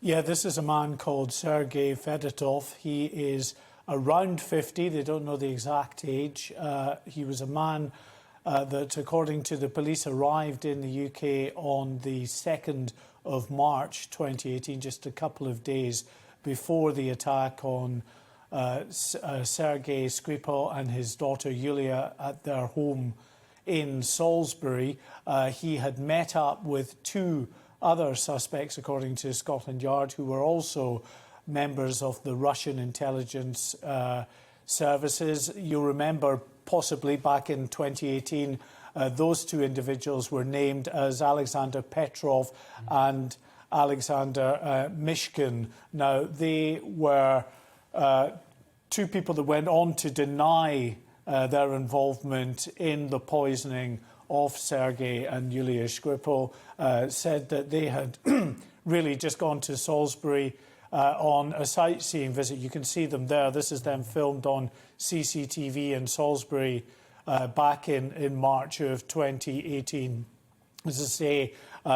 Yeah, this is a man called Sergei Fedotov. He is around 50. They don't know the exact age. He was a man that, according to the police, arrived in the UK on the 2nd of March 2018, just a couple of days before the attack on Sergei Skripal and his daughter Yulia at their home in Salisbury. He had met up with two other suspects, according to Scotland Yard, who were also members of the Russian intelligence services. You'll remember possibly back in 2018, those two individuals were named as Alexander Petrov and Alexander Mishkin. Now, they were two people that went on to deny their involvement in the poisoning of Sergei and Yulia Skripal, said that they had really just gone to Salisbury on a sightseeing visit. You can see them there. This is them filmed on CCTV in Salisbury back in March of 2018. As I say,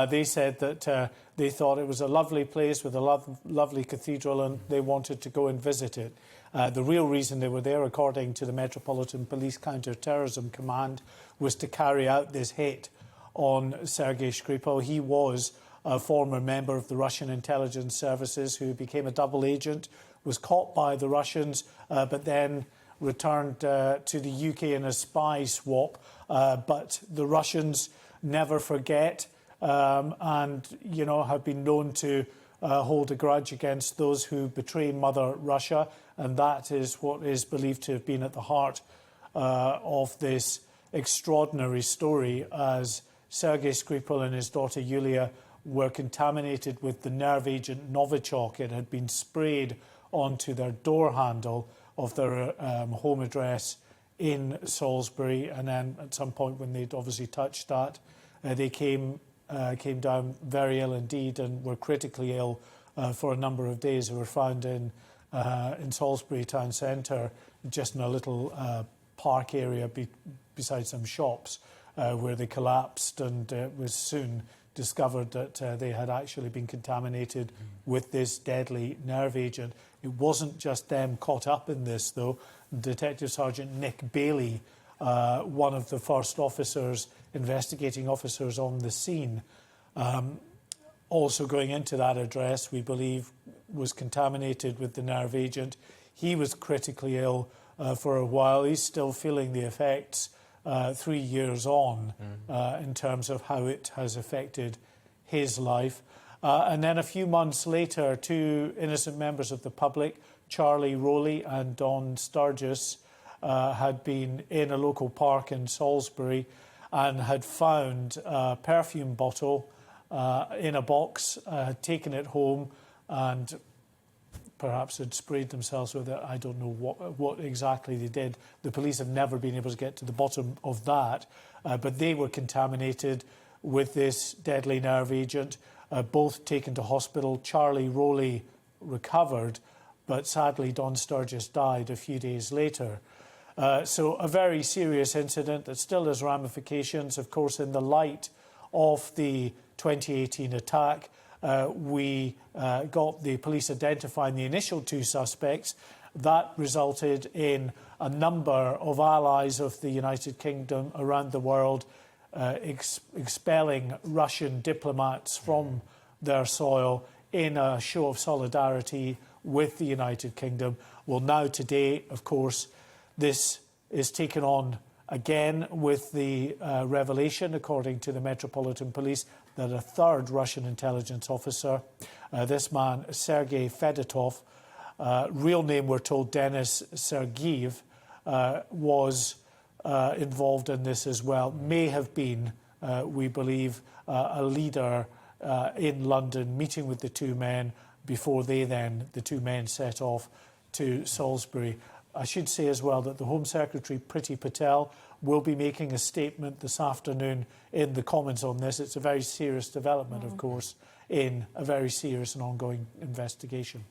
they said that they thought it was a lovely place with a lovely cathedral and they wanted to go and visit it. The real reason they were there, according to the Metropolitan Police Counter-Terrorism Command, was to carry out this hit on Sergei Skripal. He was a former member of the Russian intelligence services who became a double agent, was caught by the Russians, but then returned to the UK in a spy swap. But the Russians never forget and, you know, have been known to hold a grudge against those who betray Mother Russia. And that is what is believed to have been at the heart of this extraordinary story, as Sergei Skripal and his daughter Yulia were contaminated with the nerve agent Novichok. It had been sprayed onto their door handle of their home address in Salisbury, and then at some point when they'd obviously touched that, they came down very ill indeed and were critically ill for a number of days. They were found in Salisbury town centre, just in a little park area beside some shops, where they collapsed, and it was soon discovered that they had actually been contaminated with this deadly nerve agent. It wasn't just them caught up in this, though. Detective Sergeant Nick Bailey, one of the first investigating officers on the scene, also going into that address, we believe, was contaminated with the nerve agent. He was critically ill for a while. He's still feeling the effects 3 years on in terms of how it has affected his life. And then a few months later, two innocent members of the public, Charlie Rowley and Don Sturgis, had been in a local park in Salisbury and had found a perfume bottle in a box, taken it home and perhaps had sprayed themselves with it. I don't know what exactly they did. The police have never been able to get to the bottom of that, but they were contaminated with this deadly nerve agent, both taken to hospital. Charlie Rowley recovered, but sadly Don Sturgis died a few days later. So a very serious incident that still has ramifications. Of course, in the light of the 2018 attack, we got the police identifying the initial two suspects. That resulted in a number of allies of the United Kingdom around the world expelling Russian diplomats from their soil in a show of solidarity with the United Kingdom. Well, now today, of course, this is taken on again with the revelation, according to the Metropolitan Police, that a third Russian intelligence officer, this man, Sergei Fedotov, real name we're told Denis Sergeyev, was involved in this as well, may have been, we believe, a leader in London, meeting with the two men before the two men set off to Salisbury. I should say as well that the Home Secretary, Priti Patel, will be making a statement this afternoon in the Commons on this. It's a very serious development, of course, in a very serious and ongoing investigation.